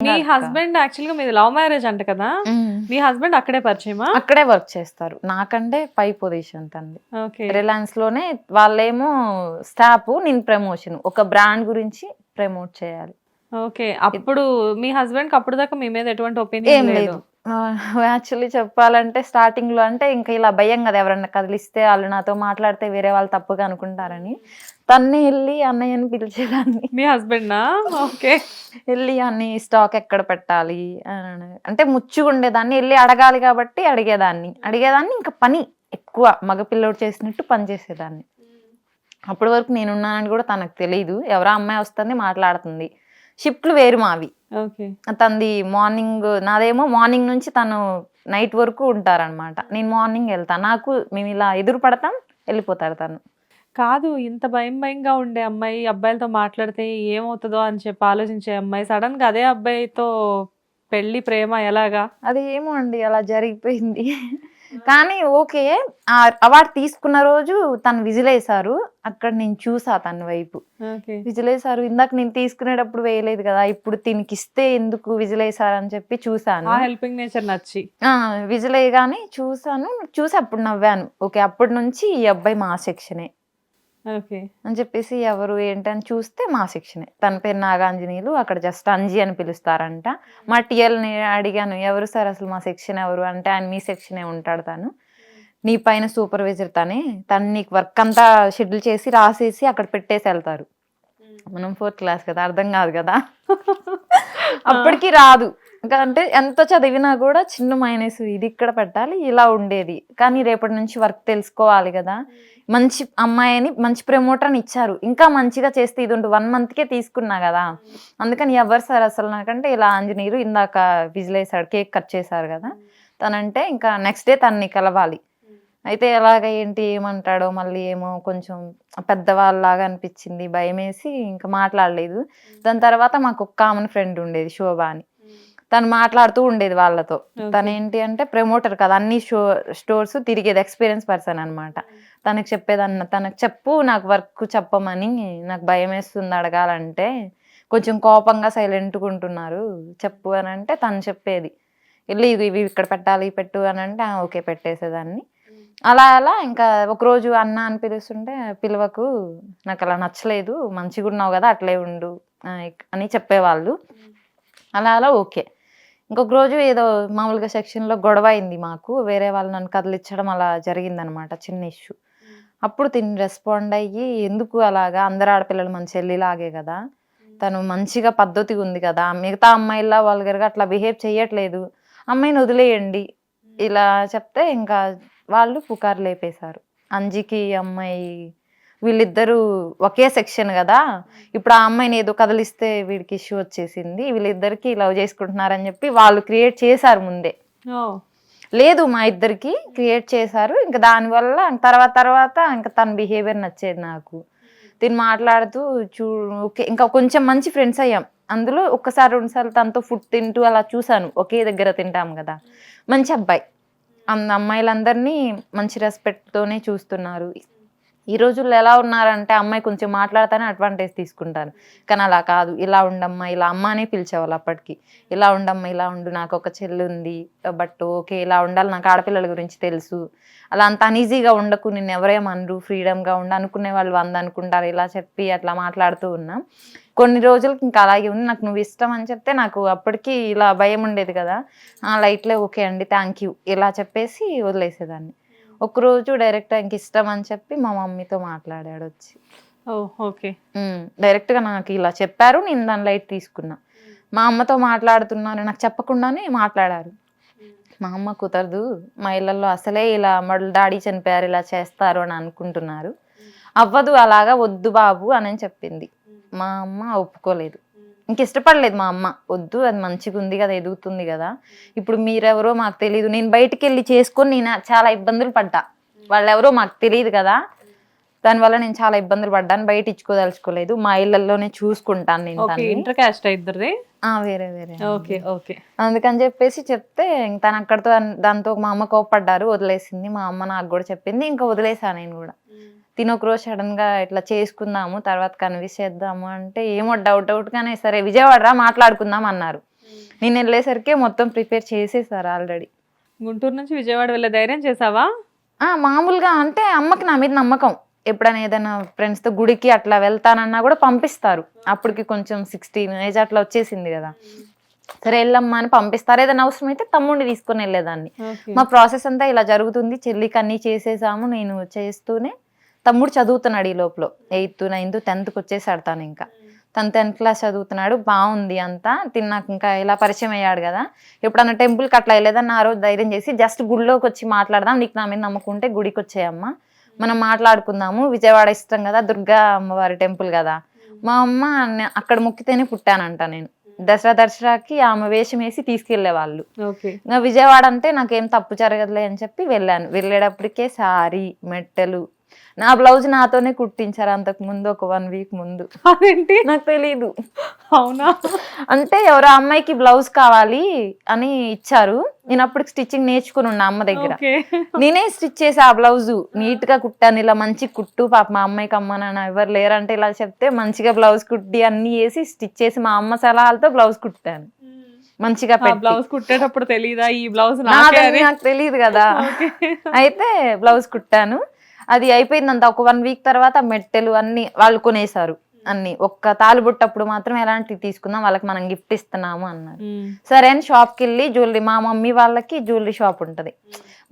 మీ husband actual గా మీది love marriage అంట కదా, మీ హస్బెండ్ అక్కడే పరిచయమా? అక్కడే వర్క్ చేస్తారు, నాకంటే పై పొజిషన్ తంది. ఓకే. రిలయన్స్ లోనే వాళ్ళేమో స్టాఫ్, నేను ప్రమోషన్, ఒక బ్రాండ్ గురించి ప్రమోట్ చేయాలి. ఓకే. అప్పుడు మీ హస్బెండ్ కి అప్పుడు దాకా మీ మీద ఎటువంటి ఒపీనియన్ ఏం లేదు? లేదు. యాక్చువల్లీ చెప్పాలంటే స్టార్టింగ్ లో అంటే ఇంకా ఇలా భయం కదా, ఎవరన్నా కదిలిస్తే వాళ్ళు నాతో మాట్లాడితే వేరే వాళ్ళు తప్పుగా అనుకుంటారని తన్నే వెళ్ళి అన్నయ్యని పిలిచేదాన్ని. మీ హస్బెండ్? ఓకే. వెళ్ళి అన్ని స్టాక్ ఎక్కడ పెట్టాలి అంటే ముచ్చుగా ఉండేదాన్ని, వెళ్ళి అడగాలి కాబట్టి అడిగేదాన్ని ఇంకా పని ఎక్కువ మగపిల్లోడు చేసినట్టు పని చేసేదాన్ని. అప్పటి వరకు నేనున్నానని కూడా తనకు తెలియదు, ఎవరో అమ్మాయి వస్తుంది మాట్లాడుతుంది. షిఫ్ట్లు వేరు మావి. ఓకే. తనది మార్నింగ్, నాదేమో మార్నింగ్ నుంచి తను నైట్ వరకు ఉంటారనమాట. నేను మార్నింగ్ వెళ్తాను, నాకు మేము ఇలా ఎదురు పడతాం, వెళ్ళిపోతారు తను. కాదు, ఇంత భయంగా ఉండే అమ్మాయి అబ్బాయిలతో మాట్లాడితే ఏమవుతుందో అని చెప్పి ఆలోచించే అమ్మాయి సడన్ గా అదే అబ్బాయితో పెళ్లి, ప్రేమ ఎలాగా? అది ఏమో అండి అలా జరిగిపోయింది. కానీ ఓకే, ఆ అవార్డు తీసుకున్న రోజు తను విజిలేశారు, అక్కడ నేను చూసా తన వైపు. ఓకే. విజిలేశారు, ఇందాక నేను తీసుకునేటప్పుడు వేయలేదు కదా, ఇప్పుడు దీనికి ఇస్తే ఎందుకు విజిలేశారు అని చెప్పి చూసాను. ఆ హెల్పింగ్ నేచర్ నచ్చి విజిలేయగానే చూసి అప్పుడు నవ్వాను. ఓకే, అప్పటి నుంచి ఈ అబ్బాయి మా సెక్షనే ఓకే అని చెప్పేసి, ఎవరు ఏంటని చూస్తే మా సెక్షనే. తన పేరు నాగాంజనీయులు, అక్కడ జస్ట్ అంజీ అని పిలుస్తారంట. మా టీఎల్ని అడిగాను, ఎవరు సార్ అసలు మా సెక్షన్ ఎవరు అంటే, ఆయన మీ సెక్షనే ఉంటాడు, తను నీ పైన సూపర్వైజర్ తను నీకు వర్క్ అంతా షెడ్యూల్ చేసి రాసేసి అక్కడ పెట్టేసి వెళ్తారు. మనం 4th క్లాస్ కదా, అర్థం కాదు కదా అప్పటికి రాదు ఇంకా. అంటే ఎంత చదివినా కూడా చిన్న మైనస్, ఇది ఇక్కడ పెట్టాలి, ఇలా ఉండేది. కానీ రేపటి నుంచి వర్క్ తెలుసుకోవాలి కదా, మంచి అమ్మాయిని మంచి ప్రమోటర్ అని ఇచ్చారు, ఇంకా మంచిగా చేస్తే ఇది ఉండు. 1 monthకే తీసుకున్నా కదా, అందుకని ఎవరు సార్ అసలు నాకంటే, ఇలా ఆంజనేయులు ఇందాక విజిలేసాడు, కేక్ కట్ చేశారు కదా తనంటే, ఇంకా నెక్స్ట్ డే తనని కలవాలి. అయితే ఎలాగ ఏంటి ఏమంటాడో మళ్ళీ, ఏమో కొంచెం పెద్దవాళ్ళలాగా అనిపించింది, భయం వేసి ఇంకా మాట్లాడలేదు. దాని తర్వాత మాకు ఒక కామన్ ఫ్రెండ్ ఉండేది, శోభ అని, తను మాట్లాడుతూ ఉండేది వాళ్ళతో. తను ఏంటి అంటే ప్రమోటర్ కదా, అన్ని స్టోర్స్ తిరిగేది, ఎక్స్పీరియన్స్ పర్సన్ అనమాట. తనకు చెప్పేదన్న, తనకు చెప్పు నాకు వర్క్ చెప్పమని, నాకు భయం వేస్తుంది అడగాలంటే, కొంచెం కోపంగా సైలెంట్గా ఉంటున్నారు, చెప్పు అని అంటే తను చెప్పేది. వెళ్ళి ఇవి ఇక్కడ పెట్టాలి పెట్టు అని అంటే ఓకే పెట్టేసేదాన్ని. అలా ఇంకా ఒకరోజు అన్న అని పిలుస్తుంటే, పిలవకు నాకు అలా నచ్చలేదు, మంచిగా ఉన్నావు కదా అట్లే ఉండు అని చెప్పేవాళ్ళు. అలా ఓకే. ఇంకొక రోజు ఏదో మామూలుగా సెక్షన్లో గొడవ అయింది మాకు, వేరే వాళ్ళు నన్ను కదిలించడం అలా జరిగిందనమాట, చిన్న ఇష్యూ. అప్పుడు తిని రెస్పాండ్ అయ్యి, ఎందుకు అలాగా, అందరు ఆడపిల్లలు మన చెల్లిలాగే కదా, తను మంచిగా పద్ధతిగా ఉంది కదా, మిగతా అమ్మాయిలా వల్గర్గా అట్లా బిహేవ్ చేయట్లేదు, అమ్మాయిని వదిలేయండి ఇలా చెప్తే, ఇంకా వాళ్ళు పుకారు లేపేశారు. అంజికి అమ్మాయి వీళ్ళిద్దరూ ఒకే సెక్షన్ కదా, ఇప్పుడు ఆ అమ్మాయిని ఏదో కదిలిస్తే వీడికి ఇష్యూ వచ్చేసింది, వీళ్ళిద్దరికి లవ్ చేసుకుంటున్నారని చెప్పి వాళ్ళు క్రియేట్ చేశారు ముందే. లేదు మా ఇద్దరికి క్రియేట్ చేశారు. ఇంకా దానివల్ల తర్వాత ఇంకా తన బిహేవియర్ నచ్చేది నాకు. తిని మాట్లాడుతూ ఓకే, ఇంకా కొంచెం మంచి ఫ్రెండ్స్ అయ్యాం. అందులో ఒక్కసారి 2 సార్లు తనతో ఫుడ్ తింటూ అలా చూశాను, ఒకే దగ్గర తింటాం కదా. మంచి అబ్బాయి, అమ్మాయిలందరినీ మంచి రెస్పెక్ట్తోనే చూస్తున్నారు. ఈ రోజుల్లో ఎలా ఉన్నారంటే, అమ్మాయి కొంచెం మాట్లాడితేనే అడ్వాంటేజ్ తీసుకుంటారు. కానీ అలా కాదు, ఇలా ఉండమ్మా, ఇలా అమ్మ అనే పిలిచేవాళ్ళు అప్పటికి. ఇలా ఉండమ్మా, ఇలా ఉండు, నాకు ఒక చెల్లి ఉంది, బట్ ఓకే ఇలా ఉండాలి, నాకు ఆడపిల్లల గురించి తెలుసు, అలా అంత అనీజీగా ఉండకు, నిన్ను ఎవరేమనరు, ఫ్రీడమ్గా ఉండు, అనుకునే వాళ్ళు 100 అనుకుంటారు, ఇలా చెప్పి అట్లా మాట్లాడుతూ ఉన్నాం. కొన్ని రోజులకి ఇంకా అలాగే ఉంది. నాకు నువ్వు ఇష్టం అని చెప్తే, నాకు అప్పటికి ఇలా భయం ఉండేది కదా, లైట్లే ఓకే అండి థ్యాంక్ యూ ఇలా చెప్పేసి వదిలేసేదాన్ని. ఒకరోజు డైరెక్ట్ ఇంక ఇష్టం అని చెప్పి మా మమ్మీతో మాట్లాడాడు వచ్చి. ఓకే. డైరెక్ట్గా నాకు ఇలా చెప్పారు, నేను దాని లైట్ తీసుకున్నా. మా అమ్మతో మాట్లాడుతున్నాను, నాకు చెప్పకుండానే మాట్లాడారు. మా అమ్మ కుదరదు, మా ఇళ్ళల్లో అసలే ఇలా మళ్ళీ డాడీ చనిపోయారు, ఇలా చేస్తారు అని అనుకుంటున్నారు, అవ్వదు అలాగా, వద్దు బాబు అని చెప్పింది. మా అమ్మ ఒప్పుకోలేదు, ఇంక ఇష్టపడలేదు మా అమ్మ. వద్దు, అది మంచిగా ఉంది కదా, ఎదుగుతుంది కదా, ఇప్పుడు మీరెవరో మాకు తెలియదు, నేను బయటికి వెళ్ళి చేసుకొని నేను చాలా ఇబ్బందులు పడ్డా, వాళ్ళెవరో మాకు తెలియదు కదా, దానివల్ల నేను చాలా ఇబ్బందులు పడ్డాను, బయట ఇచ్చుకోదలుచుకోలేదు, మా ఇళ్ళల్లోనే చూసుకుంటాను నేను. ఇంటర్ కాస్ట్ ఇద్దరిది? వేరే వేరే. Okay okay. అందుకని చెప్పేసి చెప్తే తను అక్కడితో, దాంతో మా అమ్మ కోప్పడ్డారు, వదిలేసింది. మా అమ్మ నాకు కూడా చెప్పింది, ఇంకా వదిలేసాను నేను కూడా. తిని ఒకరోజు సడన్ గా ఇట్లా చేసుకుందాము తర్వాత కన్విన్స్ చేద్దాము అంటే, ఏమో డౌట్గానే సరే విజయవాడ మాట్లాడుకుందాం అన్నారు. నేను వెళ్ళేసరికి మొత్తం ప్రిపేర్ చేసేసారు ఆల్రెడీ. గుంటూరు నుంచి విజయవాడ వెళ్ళే ధైర్యం చేసావా? మామూలుగా అంటే అమ్మకి నా మీద నమ్మకం. ఎప్పుడైనా ఏదైనా ఫ్రెండ్స్తో గుడికి అట్లా వెళ్తానన్నా కూడా పంపిస్తారు. అప్పటికి కొంచెం 16 ఏజ్ అట్లా వచ్చేసింది కదా, సరే వెళ్ళమ్మా అని పంపిస్తారు. ఏదైనా అవసరం అయితే తమ్ముడిని తీసుకొని వెళ్ళేదాన్ని. మా ప్రాసెస్ అంతా ఇలా జరుగుతుంది. చెల్లికి అన్నీ చేసేసాము. నేను చేస్తూనే తమ్ముడు చదువుతున్నాడు. ఈ లోపల 8th 9th 10th వచ్చేసాడు. తను ఇంకా తను 10th క్లాస్ చదువుతున్నాడు. బాగుంది అంతా. తిన్నాక ఇంకా ఇలా పరిచయం అయ్యాడు కదా, ఎప్పుడన్నా టెంపుల్కి అట్లా వెళ్ళేదాన్ని. ఆ రోజు ధైర్యం చేసి జస్ట్ గుడిలోకి వచ్చి మాట్లాడదాం, నీకు నా మీద నమ్ముకుంటే గుడికి వచ్చేయమ్మా, మనం మాట్లాడుకుందాము. విజయవాడ ఇష్టం కదా, దుర్గా అమ్మవారి టెంపుల్ కదా. మా అమ్మ అక్కడ మొక్కితేనే పుట్టానంట నేను. దసరాకి ఆమె వేషం వేసి తీసుకెళ్లే వాళ్ళు. ఇంకా విజయవాడ అంటే నాకేం తప్పు జరగదులే అని చెప్పి వెళ్ళాను. వెళ్ళేటప్పటికే సారీ, మెట్టెలు, నా బ్లౌజ్ నాతోనే కుట్టించారు అంతకు ముందు, ఒక 1 వీక్ ముందు. అదేంటి నాకు తెలీదు. అవునా? అంటే ఎవరో అమ్మాయికి బ్లౌజ్ కావాలి అని ఇచ్చారు. నేను అప్పటికి స్టిచ్చింగ్ నేర్చుకుని ఉన్నా అమ్మ దగ్గర. నేనే స్టిచ్ చేసి ఆ బ్లౌజ్ నీట్ గా కుట్టాను. ఇలా మంచి కుట్టు, పాప మా అమ్మాయికి అమ్మ నాన్న ఎవరు లేరంటే ఇలా చెప్తే మంచిగా బ్లౌజ్ కుట్టి అన్ని వేసి స్టిచ్ చేసి మా అమ్మ సలహాలతో బ్లౌజ్ కుట్టాను మంచిగా. బ్లౌజ్ కుట్టేటప్పుడు తెలీదా ఈ బ్లౌజ్ నాకు తెలియదు కదా. అయితే బ్లౌజ్ కుట్టాను. అది అయిపోయిందంత. ఒక 1 వీక్ తర్వాత మెట్టెలు అన్ని వాళ్ళు కొనేసారు. అన్ని ఒక్క తాలిబుట్టప్పుడు మాత్రం ఎలాంటివి తీసుకుందాం, వాళ్ళకి మనం గిఫ్ట్ ఇస్తున్నాము అన్నారు. సరే అని షాప్కి వెళ్ళి జ్యువెలరీ, మా మమ్మీ వాళ్ళకి జ్యువెలరీ షాప్ ఉంటది.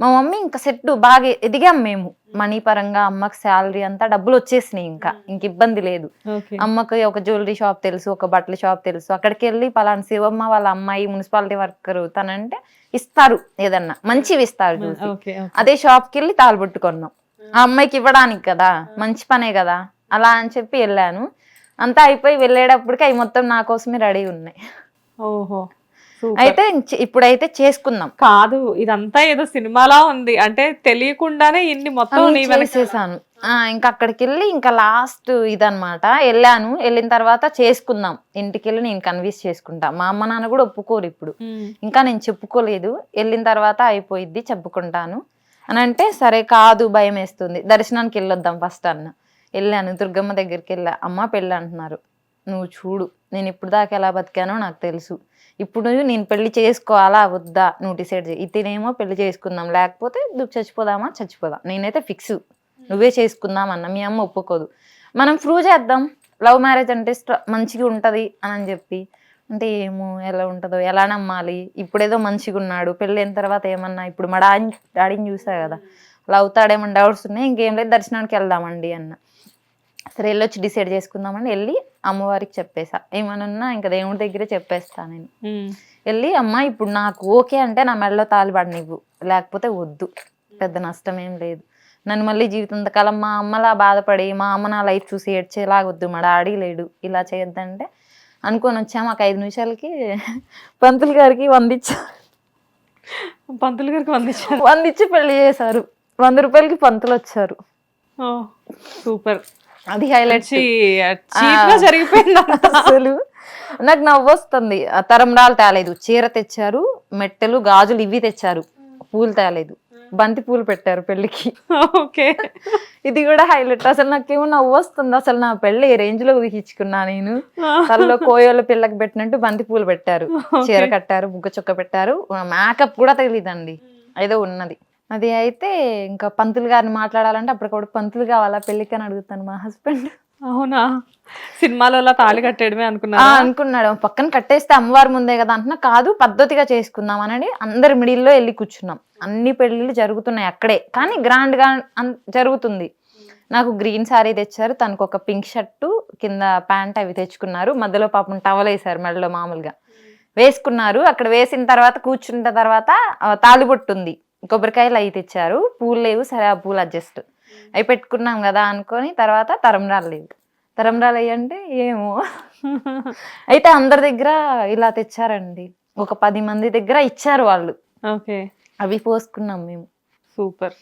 మా మమ్మీ ఇంకా సెట్ బాగా ఎదిగాం మేము మనీ పరంగా. అమ్మకి శాలరీ అంతా డబ్బులు వచ్చేసినాయి. ఇంక ఇబ్బంది లేదు. అమ్మకి ఒక జ్యువెలరీ షాప్ తెలుసు, ఒక బట్టల షాప్ తెలుసు. అక్కడికి వెళ్ళి పలానా శివమ్మ వాళ్ళ అమ్మాయి మున్సిపాలిటీ వర్కర్ తనంటే ఇస్తారు, ఏదన్నా మంచివి ఇస్తారు చూసి. అదే షాప్కి వెళ్ళి తాలిబుట్టు కొన్నాం. ఆ అమ్మాయికి ఇవ్వడానికి కదా, మంచి పనే కదా, అలా అని చెప్పి వెళ్ళాను. అంతా అయిపోయి వెళ్ళేటప్పటికి అవి మొత్తం నా కోసమే రెడీ ఉన్నాయి. ఓహో, అయితే ఇప్పుడైతే చేసుకుందాం. కాదు, ఇదంతా ఏదో సినిమాలా ఉంది. అంటే తెలియకుండానే ఇన్ని మొత్తం చేసేసాను. ఇంకా అక్కడికి వెళ్ళి ఇంకా లాస్ట్ ఇదనమాట. వెళ్ళాను. వెళ్ళిన తర్వాత చేసుకుందాం, ఇంటికి వెళ్ళి నేను కన్విన్స్ చేసుకుంటా. మా అమ్మ నాన్న కూడా ఒప్పుకోరు ఇప్పుడు. ఇంకా నేను చెప్పుకోలేదు. వెళ్ళిన తర్వాత అయిపోయిద్ది, చెప్పుకుంటాను అని అంటే సరే కాదు, భయం వేస్తుంది, దర్శనానికి వెళ్ళొద్దాం ఫస్ట్ అన్న. వెళ్ళాను, దుర్గమ్మ దగ్గరికి వెళ్ళా. అమ్మ పెళ్ళి అంటున్నారు, నువ్వు చూడు నేను ఇప్పుడు దాకా ఎలా బతికానో నాకు తెలుసు. ఇప్పుడు నేను పెళ్లి చేసుకోవాలా వద్దా నువ్వు డిసైడ్ చేయి. ఇతనేమో పెళ్లి చేసుకుందాం, లేకపోతే చచ్చిపోదామా చచ్చిపోదాం, నేనైతే ఫిక్స్, నువ్వే చేసుకుందాం అన్న. మీ అమ్మ ఒప్పుకోదు. మనం ప్రూవ్ చేద్దాం, లవ్ మ్యారేజ్ అంటే మంచిగా ఉంటుంది అని చెప్పి. అంటే ఏమో ఎలా ఉంటుందో, ఎలా నమ్మాలి. ఇప్పుడేదో మంచిగా ఉన్నాడు, పెళ్ళైన తర్వాత ఏమన్నా ఇప్పుడు మా డాడీని చూసా కదా, అలా అవుతాడేమన్నా డౌట్స్ ఉన్నాయి. ఇంకేం లేదు, దర్శనానికి వెళ్దామండి అన్న. సరే వెళ్ళొచ్చి డిసైడ్ చేసుకుందామని వెళ్ళి అమ్మవారికి చెప్పేసా. ఏమనున్నా ఇంకా దేవుడి దగ్గరే చెప్పేస్తా నేను. వెళ్ళి అమ్మ ఇప్పుడు నాకు ఓకే అంటే నా మెడలో తాళి పడనివ్వు, లేకపోతే వద్దు, పెద్ద నష్టం ఏం లేదు. నన్ను మళ్ళీ జీవితంతకాలం మా అమ్మలా బాధపడి మా అమ్మ నా లైఫ్ చూసి ఏడ్చేలాగొద్దు, మా డాడీ లేడు, ఇలా చేయొద్దంటే అనుకొని వచ్చాము. ఒక 5 నిమిషాలకి పంతులు గారికి 100 ఇచ్చారు. పంతులు గారికి 100 ఇచ్చి పెళ్లి చేశారు. 100 రూపాయలకి పంతులు వచ్చారు. సూపర్, అది హైలైట్. జరిగిపోయింది అసలు. నాకు నవ్వు వస్తుంది. తరంరాలు తేలేదు, చీర తెచ్చారు, మెట్టెలు గాజులు ఇవి తెచ్చారు, పూలు తేలేదు, బంతి పూలు పెట్టారు పెళ్లికి. ఓకే, ఇది కూడా హైలైట్. అసలు నాకేమో నవ్వు వస్తుంది. అసలు నా పెళ్లి ఏ రేంజ్ లో ఊహించుకున్నా నేను. తనలో కోయోళ్ళ పిల్లకి పెట్టినట్టు బంతి పూలు పెట్టారు, చీర కట్టారు, బుగ్గ చుక్క పెట్టారు, మేకప్ కూడా తెలీదండి, ఏదో ఉన్నది. అది అయితే ఇంకా పంతులు గారిని మాట్లాడాలంటే అప్పటికప్పుడు పంతులు కావాలా పెళ్లికి అని అడుగుతాను మా హస్బెండ్. అవునా, సినిమాలో తాళి కట్టేయడమే అనుకున్నాడు. పక్కన కట్టేస్తే అమ్మవారి ముందే కదా అంటున్నా. కాదు, పద్ధతిగా చేసుకుందాం అని అందరి మిడిల్లో వెళ్ళి కూర్చున్నాం. అన్ని పెళ్లిళ్ళు జరుగుతున్నాయి అక్కడే, కానీ గ్రాండ్ గా జరుగుతుంది. నాకు గ్రీన్ శారీ తెచ్చారు, తనకు ఒక పింక్ షర్టు కింద ప్యాంట్ అవి తెచ్చుకున్నారు. మధ్యలో పాపం టవల్ వేసారు మెడలో, మామూలుగా వేసుకున్నారు. అక్కడ వేసిన తర్వాత కూర్చున్న తర్వాత తాళిబొట్టు ఉంది, కొబ్బరికాయలు అవి తెచ్చారు, పూలు లేవు. సరే ఆ పూలు అడ్జస్ట్ అవి పెట్టుకున్నాం కదా అనుకొని తర్వాత తరంరాలు లేవు. తరంరాలు అయ్యి అంటే ఏమో. అయితే అందరి దగ్గర ఇలా తెచ్చారండి, ఒక 10 మంది దగ్గర ఇచ్చారు వాళ్ళు. ఓకే, అవి పోసుకున్నాం మేము. సూపర్.